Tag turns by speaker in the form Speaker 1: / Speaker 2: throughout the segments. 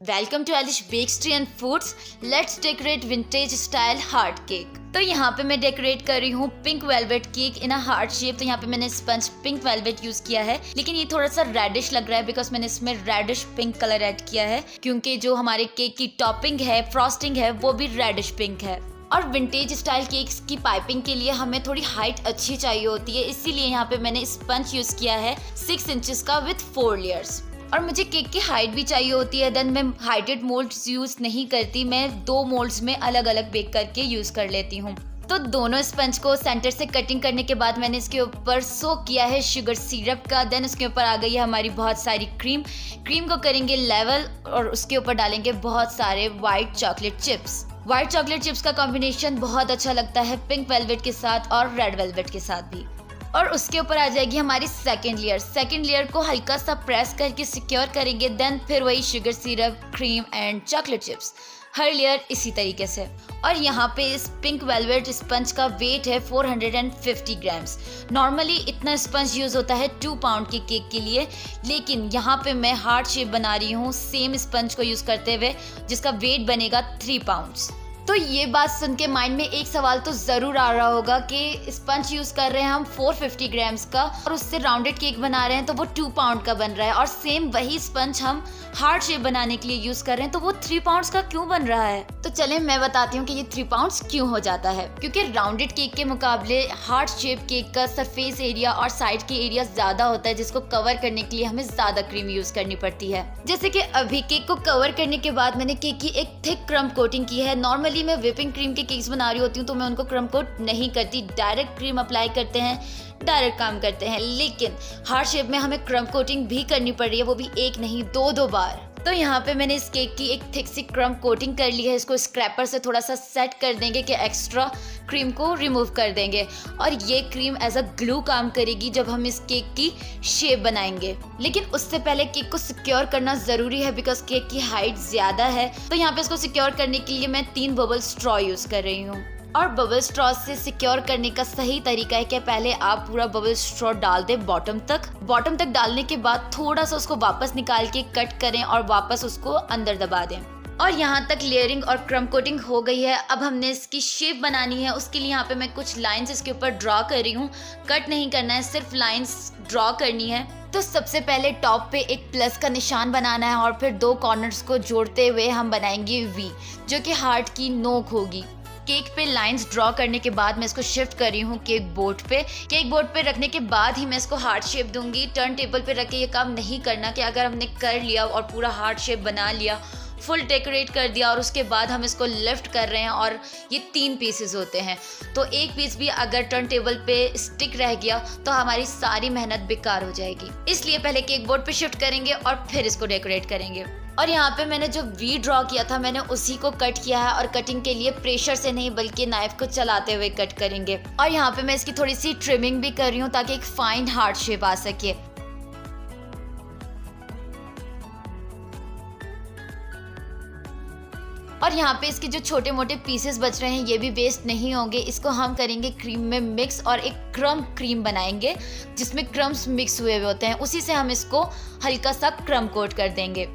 Speaker 1: Welcome to Elish Bakestry and foods. Let's decorate vintage style heart cake. तो यहाँ पे मैं डेकोरेट कर रही हूँ pink velvet cake in a heart shape. तो यहाँ पे मैंने स्पंज पिंक वेलवेट यूज किया है, लेकिन ये थोड़ा सा रेडिश लग रहा है बिकॉज मैंने इसमें रेडिश पिंक कलर ऐड किया है, क्योंकि जो हमारे केक की टॉपिंग है, फ्रॉस्टिंग है, वो भी रेडिश पिंक है। और विंटेज स्टाइल केक्स की पाइपिंग के लिए हमें थोड़ी हाइट अच्छी चाहिए होती है, इसीलिए यहाँ पे मैंने स्पंज यूज किया है 6 इंचेस का विथ 4 लेयर्स। और मुझे केक की हाइट भी चाहिए होती है, देन मैं हाइटेड मोल्ड्स यूज नहीं करती, मैं 2 मोल्ड्स में अलग अलग बेक करके यूज कर लेती हूँ। तो दोनों स्पंज को सेंटर से कटिंग करने के बाद मैंने इसके ऊपर सोक किया है शुगर सिरप का। देन उसके ऊपर आ गई है हमारी बहुत सारी क्रीम को करेंगे लेवल और उसके ऊपर डालेंगे बहुत सारे white chocolate chips. White chocolate chips का कॉम्बिनेशन बहुत अच्छा लगता है पिंक वेलवेट के साथ और रेड वेलवेट के साथ भी। और उसके ऊपर आ जाएगी हमारी सेकंड लेयर को हल्का सा प्रेस करके सिक्योर करेंगे। देन फिर वही sugar syrup, cream and chocolate chips, her layer इसी तरीके से। और यहाँ पे इस पिंक वेलवेट स्पंज का वेट है 450 ग्राम्स। नॉर्मली इतना स्पंज यूज होता है 2 पाउंड के केक के लिए, लेकिन यहाँ पे मैं हार्ट शेप बना रही हूँ सेम स्पंज को यूज करते हुए, जिसका वेट बनेगा 3 पाउंड्स। तो ये बात सुन के माइंड में एक सवाल तो ज़रूर आ रहा होगा कि स्पंज यूज़ कर रहे हैं हम 450 ग्राम्स का और उससे राउंडेड केक बना रहे हैं तो वो 2 पाउंड का बन रहा है, और सेम वही स्पंज हम हार्ट शेप बनाने के लिए यूज़ कर रहे हैं तो वो 3 पाउंड्स का क्यों बन रहा है। तो चलें मैं बताती हूँ कि ये 3 पाउंड्स क्यों हो जाता है। क्योंकि राउंडेड केक के मुकाबले हार्ट शेप केक का सरफेस एरिया और साइड के एरिया ज़्यादा होता है, जिसको कवर करने के लिए हमें ज़्यादा क्रीम यूज़ करनी पड़ती है। जैसे कि अभी केक को कवर करने के बाद मैंने केक की एक थिक क्रम्ब कोटिंग की है। नॉर्मली मैं व्हिपिंग क्रीम के केक्स बना रही होती हूँ तो मैं उनको क्रम्ब कोट नहीं करती, डायरेक्ट क्रीम अप्लाई करते हैं, डायरेक्ट काम करते हैं। लेकिन हार्ट शेप में हमें क्रम्ब कोटिंग भी करनी पड़ रही है, वो भी एक नहीं 2 बार। तो यहाँ पे मैंने इस केक की एक थिक सी क्रम्ब कोटिंग कर ली है। इसको स्क्रैपर से थोड़ा सा सेट कर देंगे कि एक्स्ट्रा क्रीम को रिमूव कर देंगे, और ये क्रीम एज अ ग्लू काम करेगी जब हम इस केक की शेप बनाएंगे। लेकिन उससे पहले केक को सिक्योर करना ज़रूरी है बिकॉज केक की हाइट ज़्यादा है। तो यहाँ पे इसको सिक्योर करने के लिए मैं 3 बबल स्ट्रॉ यूज़ कर रही हूँ। और बबल स्ट्रॉ से सिक्योर करने का सही तरीका है कि पहले आप पूरा बबल स्ट्रॉ डाल दें बॉटम तक डालने के बाद थोड़ा सा उसको वापस निकाल के कट करें और वापस उसको अंदर दबा दें। और यहाँ तक लेयरिंग और क्रम्ब कोटिंग हो गई है। अब हमने इसकी शेप बनानी है, उसके लिए यहाँ पे मैं कुछ लाइंस इसके ऊपर ड्रॉ कर रही हूँ। कट नहीं करना है, सिर्फ लाइंस ड्रॉ करनी है। तो सबसे पहले टॉप पे एक प्लस का निशान बनाना है और फिर 2 कॉर्नर्स को जोड़ते हुए हम बनाएंगे वी, जो कि हार्ट की नोक होगी। केक पे लाइंस ड्रॉ करने के बाद मैं इसको शिफ्ट कर रही हूँ केक बोर्ड पे रखने के बाद ही मैं इसको हार्ट शेप दूंगी। टर्न टेबल पे रख के ये काम नहीं करना कि अगर हमने कर लिया और पूरा हार्ट शेप बना लिया, फुल डेकोरेट कर दिया और उसके बाद हम इसको लिफ्ट कर रहे हैं और ये 3 पीसेस होते हैं, तो एक पीस भी अगर टर्न टेबल पे स्टिक रह गया तो हमारी सारी मेहनत बेकार हो जाएगी। इसलिए पहले केक बोर्ड पे शिफ्ट करेंगे और फिर इसको डेकोरेट करेंगे। और यहाँ पे मैंने जो वी ड्रॉ किया था मैंने उसी को कट किया है, और कटिंग के लिए प्रेशर से नहीं बल्कि नाइफ को चलाते हुए कट करेंगे। और यहाँ पे मैं इसकी थोड़ी सी ट्रिमिंग भी कर रही हूँ ताकि एक फाइन हार्ट शेप आ सके। और यहाँ पे इसके जो छोटे मोटे पीसेस बच रहे हैं ये भी वेस्ट नहीं होंगे। इसको हम करेंगे क्रीम में मिक्स और एक क्रम्ब क्रीम बनाएंगे जिसमें क्रम्ब्स मिक्स हुए होते हैं, उसी से हम इसको हल्का सा क्रम्ब कोट कर देंगे।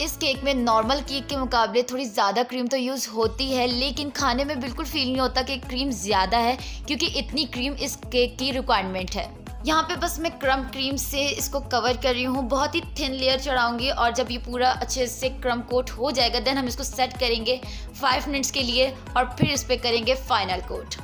Speaker 1: इस केक में नॉर्मल केक के मुकाबले थोड़ी ज़्यादा क्रीम तो यूज़ होती है, लेकिन खाने में बिल्कुल फील नहीं होता कि क्रीम ज़्यादा है, क्योंकि इतनी क्रीम इस केक की रिक्वायरमेंट है। यहाँ पे बस मैं क्रम्ब क्रीम से इसको कवर कर रही हूँ, बहुत ही थिन लेयर चढ़ाऊंगी, और जब ये पूरा अच्छे से क्रम्ब कोट हो जाएगा देन हम इसको सेट करेंगे 5 मिनट्स के लिए और फिर इस पर करेंगे फाइनल कोट।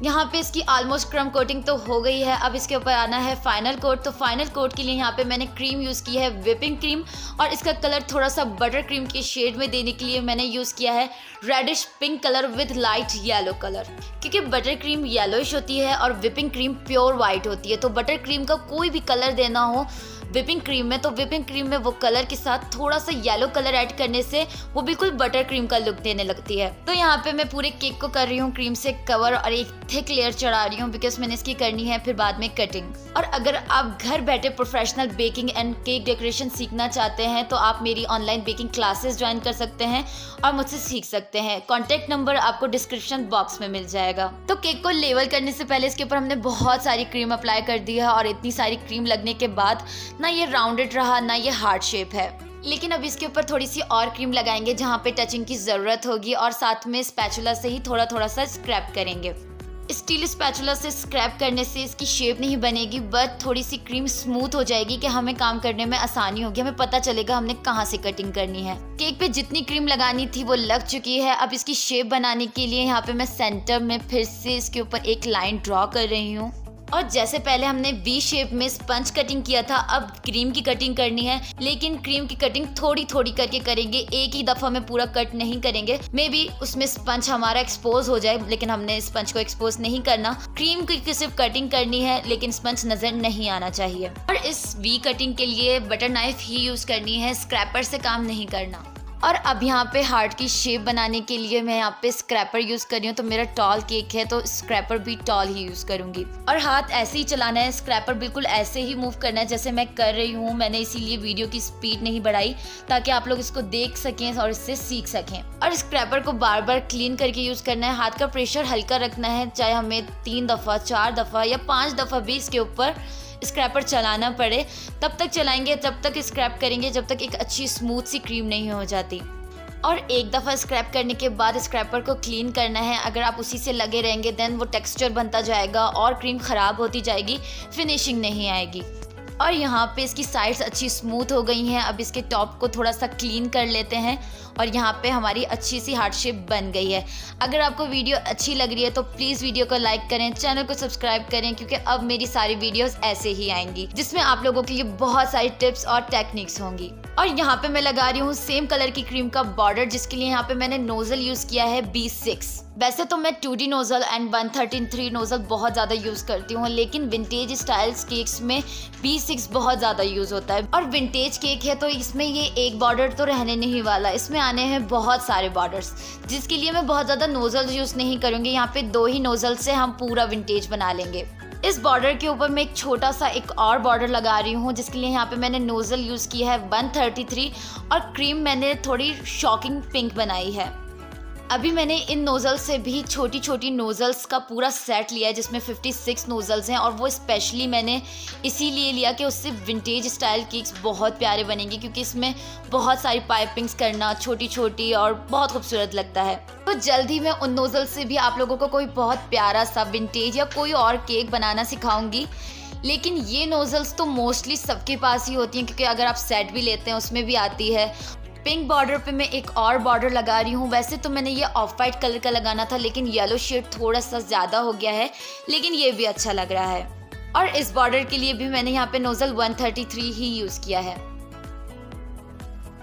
Speaker 1: यहाँ पे इसकी ऑलमोस्ट क्रम्ब कोटिंग तो हो गई है, अब इसके ऊपर आना है फाइनल कोट। तो फाइनल कोट के लिए यहाँ पे मैंने क्रीम यूज़ की है व्हिपिंग क्रीम, और इसका कलर थोड़ा सा बटर क्रीम के शेड में देने के लिए मैंने यूज़ किया है reddish pink colour with light yellow colour, क्योंकि बटर क्रीम येलोइश होती है और व्हिपिंग क्रीम प्योर वाइट होती है। तो बटर क्रीम का कोई भी कलर देना हो व्हिपिंग क्रीम में, तो व्हिपिंग क्रीम में वो कलर के साथ थोड़ा सा येलो कलर ऐड करने से वो बिल्कुल बटर क्रीम का लुक देने लगती है। तो यहाँ पे मैं पूरे केक को कर रही हूँ क्रीम से कवर और एक थिक लेयर चढ़ा रही हूँ बिकॉज मैंने इसकी करनी है फिर बाद में कटिंग। और अगर आप घर बैठे professional baking and cake decoration सीखना चाहते हैं तो आप मेरी ऑनलाइन बेकिंग क्लासेस ज्वाइन कर सकते हैं और मुझसे सीख सकते हैं। कॉन्टैक्ट नंबर आपको डिस्क्रिप्शन बॉक्स में मिल जाएगा। तो केक को लेवल करने से पहले इसके ऊपर हमने बहुत सारी क्रीम अप्लाई कर दी है, और इतनी सारी क्रीम लगने के बाद ना ये राउंडेड रहा ना ये हार्ट शेप है। लेकिन अब इसके ऊपर थोड़ी सी और क्रीम लगाएंगे जहाँ पे टचिंग की ज़रूरत होगी और साथ में स्पैचुला से ही थोड़ा थोड़ा सा स्क्रैप करेंगे। स्टील स्पैचुला से स्क्रैप करने से इसकी शेप नहीं बनेगी, बट थोड़ी सी क्रीम स्मूथ हो जाएगी कि हमें काम करने में आसानी होगी, हमें पता चलेगा हमने कहाँ से कटिंग करनी है। केक पे जितनी क्रीम लगानी थी वो लग चुकी है। अब इसकी शेप बनाने के लिए यहाँ पे मैं सेंटर में फिर से इसके ऊपर एक लाइन ड्रॉ कर रही हूँ। और जैसे पहले हमने वी शेप में स्पंज कटिंग किया था, अब क्रीम की कटिंग करनी है, लेकिन क्रीम की कटिंग थोड़ी थोड़ी करके करेंगे, एक ही दफा में पूरा कट नहीं करेंगे। मे बी उसमें स्पंज हमारा एक्सपोज हो जाए, लेकिन हमने स्पंज को एक्सपोज नहीं करना। क्रीम की सिर्फ कटिंग करनी है, लेकिन स्पंज नजर नहीं आना चाहिए। और इस वी कटिंग के लिए बटर नाइफ ही यूज करनी है, स्क्रैपर से काम नहीं करना। और अब यहाँ पे हार्ट की शेप बनाने के लिए मैं यहाँ पे स्क्रैपर यूज़ कर रही हूँ। तो मेरा टॉल केक है तो स्क्रैपर भी टॉल ही यूज़ करूँगी। और हाथ ऐसे ही चलाना है, स्क्रैपर बिल्कुल ऐसे ही मूव करना है जैसे मैं कर रही हूँ। मैंने इसीलिए वीडियो की स्पीड नहीं बढ़ाई ताकि आप लोग इसको देख सकें और इससे सीख सकें। और स्क्रैपर को बार बार क्लीन करके यूज़ करना है। हाथ का प्रेशर हल्का रखना है, चाहे हमें 3 दफ़ा 4 दफ़ा या 5 दफ़ा भी इसके ऊपर स्क्रैपर चलाना पड़े, तब तक चलाएंगे, तब तक स्क्रैप करेंगे जब तक एक अच्छी स्मूथ सी क्रीम नहीं हो जाती। और एक दफ़ा स्क्रैप करने के बाद स्क्रैपर को क्लीन करना है। अगर आप उसी से लगे रहेंगे देन वो टेक्सचर बनता जाएगा और क्रीम ख़राब होती जाएगी, फिनिशिंग नहीं आएगी। और यहाँ पे इसकी साइड्स अच्छी स्मूथ हो गई हैं। अब इसके टॉप को थोड़ा सा क्लीन कर लेते हैं और यहाँ पे हमारी अच्छी सी हार्ट शेप बन गई है। अगर आपको वीडियो अच्छी लग रही है तो प्लीज़ वीडियो को लाइक करें, चैनल को सब्सक्राइब करें, क्योंकि अब मेरी सारी वीडियोस ऐसे ही आएंगी जिसमें आप लोगों के लिए बहुत सारी टिप्स और टेक्निक्स होंगी। और यहाँ पे मैं लगा रही हूँ सेम कलर की क्रीम का बॉर्डर, जिसके लिए यहाँ पे मैंने नोजल यूज़ किया है B6। वैसे तो मैं 2D नोजल एंड 133 नोजल बहुत ज़्यादा यूज़ करती हूँ, लेकिन विंटेज स्टाइल्स केक्स में B6 बहुत ज़्यादा यूज़ होता है। और विंटेज केक है तो इसमें ये एक बॉर्डर तो रहने नहीं वाला, इसमें आने हैं बहुत सारे बॉर्डर्स, जिसके लिए मैं बहुत ज़्यादा नोजल यूज़ नहीं करूँगी। यहाँ पे 2 ही नोजल से हम पूरा विंटेज बना लेंगे। इस बॉर्डर के ऊपर मैं एक छोटा सा एक और बॉर्डर लगा रही हूँ, जिसके लिए यहाँ पे मैंने नोजल यूज़ किया है 133 और क्रीम मैंने थोड़ी शॉकिंग पिंक बनाई है। अभी मैंने इन नोज़ल से भी छोटी छोटी नोज़ल्स का पूरा सेट लिया है जिसमें 56 नोज़ल्स हैं, और वो स्पेशली मैंने इसीलिए लिया कि उससे विंटेज स्टाइल केक्स बहुत प्यारे बनेंगे, क्योंकि इसमें बहुत सारी पाइपिंग्स करना छोटी छोटी और बहुत खूबसूरत लगता है। तो जल्दी मैं उन नोज़ल से भी आप लोगों को कोई बहुत प्यारा सा विंटेज या कोई और केक बनाना सिखाऊंगी। लेकिन ये नोज़ल्स तो मोस्टली सबके पास ही होती हैं, क्योंकि अगर आप सेट भी लेते हैं उसमें भी आती है। पिंक बॉर्डर पे मैं एक और बॉर्डर लगा रही हूँ। वैसे तो मैंने ये ऑफ वाइट कलर का लगाना था, लेकिन येलो शेड थोड़ा सा ज़्यादा हो गया है, लेकिन ये भी अच्छा लग रहा है। और इस बॉर्डर के लिए भी मैंने यहाँ पे नोज़ल 133 ही यूज़ किया है।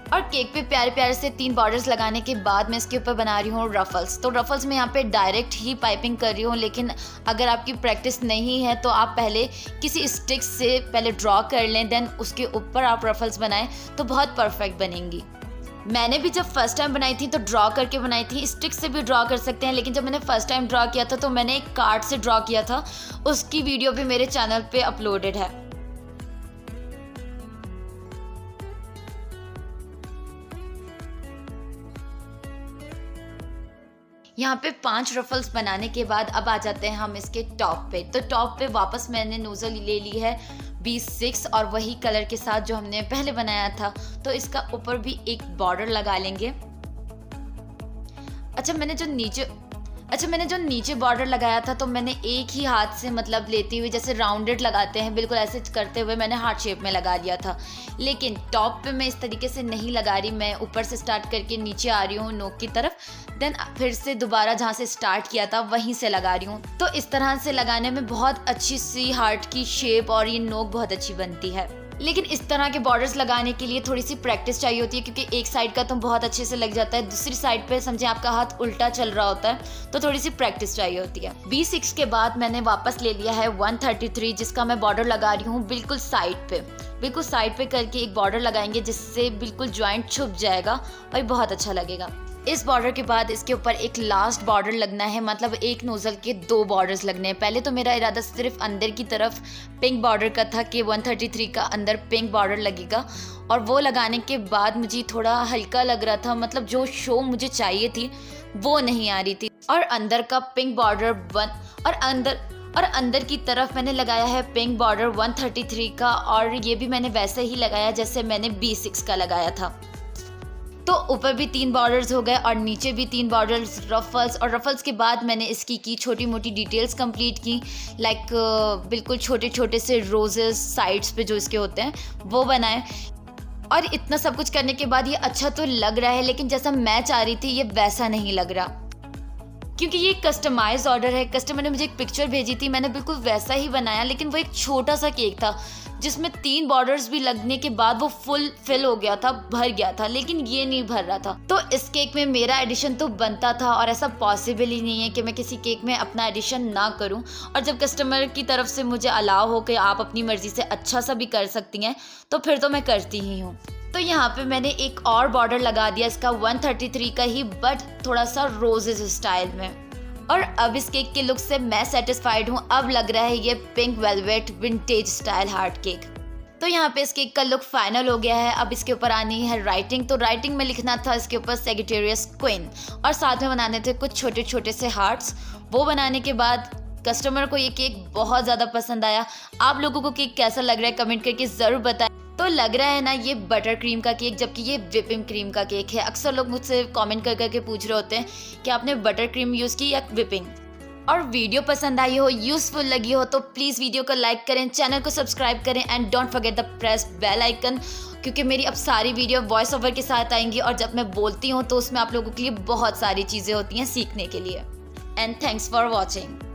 Speaker 1: और केक पे प्यारे प्यारे से 3 बॉर्डर्स लगाने के बाद मैं इसके ऊपर बना रही हूँ रफल्स। तो रफल्स में यहाँ पे डायरेक्ट ही पाइपिंग कर रही हूँ, लेकिन अगर आपकी प्रैक्टिस नहीं है तो आप पहले किसी स्टिक से पहले ड्रॉ कर लें, देन उसके ऊपर आप रफल्स बनाएं तो बहुत परफेक्ट बनेंगी। मैंने भी जब फर्स्ट टाइम बनाई थी तो ड्रॉ करके बनाई थी, स्टिक से भी ड्रॉ कर सकते हैं, लेकिन जब मैंने फर्स्ट टाइम ड्रॉ किया था तो मैंने एक कार्ड से ड्रॉ किया था, उसकी वीडियो भी मेरे चैनल पे अपलोडेड है। यहाँ पे 5 रफल्स बनाने के बाद अब आ जाते हैं हम इसके टॉप पे। तो टॉप पे वापस मैंने नोज़ल ले ली है B6 और वही कलर के साथ जो हमने पहले बनाया था, तो इसका ऊपर भी एक बॉर्डर लगा लेंगे। अच्छा मैंने जो नीचे बॉर्डर लगाया था तो मैंने एक ही हाथ से मतलब लेती हुई, जैसे राउंडेड लगाते हैं बिल्कुल ऐसे करते हुए मैंने हार्ट शेप में लगा दिया था। लेकिन टॉप पे मैं इस तरीके से नहीं लगा रही, मैं ऊपर से स्टार्ट करके नीचे आ रही हूँ नोक की तरफ, देन फिर से दोबारा जहाँ से स्टार्ट किया था वहीं से लगा रही हूँ। तो इस तरह से लगाने में बहुत अच्छी सी हार्ट की शेप और ये नोक बहुत अच्छी बनती है। लेकिन इस तरह के बॉर्डर्स लगाने के लिए थोड़ी सी प्रैक्टिस चाहिए होती है, क्योंकि एक साइड का तो बहुत अच्छे से लग जाता है, दूसरी साइड पे समझे आपका हाथ उल्टा चल रहा होता है, तो थोड़ी सी प्रैक्टिस चाहिए होती है। B6 के बाद मैंने वापस ले लिया है 133, जिसका मैं बॉर्डर लगा रही हूँ बिल्कुल साइड पे करके एक बॉर्डर लगाएंगे जिससे बिल्कुल ज्वाइंट छुप जाएगा और बहुत अच्छा लगेगा। इस बॉर्डर के बाद इसके ऊपर एक लास्ट बॉर्डर लगना है, मतलब एक नोज़ल के 2 बॉर्डर्स लगने हैं। पहले तो मेरा इरादा सिर्फ अंदर की तरफ पिंक बॉर्डर का था कि 133 का अंदर पिंक बॉर्डर लगेगा, और वो लगाने के बाद मुझे थोड़ा हल्का लग रहा था, मतलब जो शो मुझे चाहिए थी वो नहीं आ रही थी। और अंदर का पिंक बॉर्डर और अंदर की तरफ मैंने लगाया है पिंक बॉर्डर 133 का, और ये भी मैंने वैसे ही लगाया जैसे मैंने B6 का लगाया था। तो ऊपर भी 3 बॉर्डर्स हो गए और नीचे भी 3 बॉर्डर्स, रफल्स, और रफल्स के बाद मैंने इसकी की छोटी मोटी डिटेल्स कंप्लीट की, लाइक बिल्कुल छोटे छोटे से रोजेस साइड्स पे जो इसके होते हैं वो बनाए। और इतना सब कुछ करने के बाद ये अच्छा तो लग रहा है, लेकिन जैसा मैं चाह रही थी ये वैसा नहीं लग रहा, क्योंकि ये कस्टमाइज ऑर्डर है। कस्टमर ने मुझे एक पिक्चर भेजी थी, मैंने बिल्कुल वैसा ही बनाया, लेकिन वो एक छोटा सा केक था जिसमें 3 बॉर्डर्स भी लगने के बाद वो फुल फिल हो गया था, भर गया था, लेकिन ये नहीं भर रहा था। तो इस केक में मेरा एडिशन तो बनता था, और ऐसा पॉसिबल ही नहीं है कि मैं किसी केक में अपना एडिशन ना करूं। और जब कस्टमर की तरफ से मुझे अलाउ हो कि आप अपनी मर्जी से अच्छा सा भी कर सकती हैं, तो फिर तो मैं करती ही हूँ। तो यहाँ पे मैंने एक और बॉर्डर लगा दिया इसका 133 का ही, बट थोड़ा सा रोजेस स्टाइल में। और अब इस केक के लुक से मैं सेटिस्फाइड हूँ। अब लग रहा है ये pink velvet vintage style heart cake. तो यहाँ पे इस केक का लुक फाइनल हो गया है। अब इसके ऊपर आनी है राइटिंग। तो राइटिंग में लिखना था इसके ऊपर सेजिटेरियस क्वीन, और साथ में बनाने थे कुछ छोटे छोटे से हार्ट्स। वो बनाने के बाद कस्टमर को ये केक बहुत ज़्यादा पसंद आया। आप लोगों को केक कैसा लग रहा है कमेंट करके ज़रूर बताएं। तो लग रहा है ना ये बटर क्रीम का केक, जबकि ये व्हिपिंग क्रीम का केक है। अक्सर लोग मुझसे कमेंट कर करके पूछ रहे होते हैं कि आपने बटर क्रीम यूज़ की या व्हिपिंग। और वीडियो पसंद आई हो, यूज़फुल लगी हो, तो प्लीज़ वीडियो को लाइक करें, चैनल को सब्सक्राइब करें, and don't forget the press bell icon, क्योंकि मेरी अब सारी वीडियो वॉइस ओवर के साथ आएंगी, और जब मैं बोलती हूँ तो उसमें आप लोगों के लिए बहुत सारी चीज़ें होती हैं सीखने के लिए। And thanks for watching.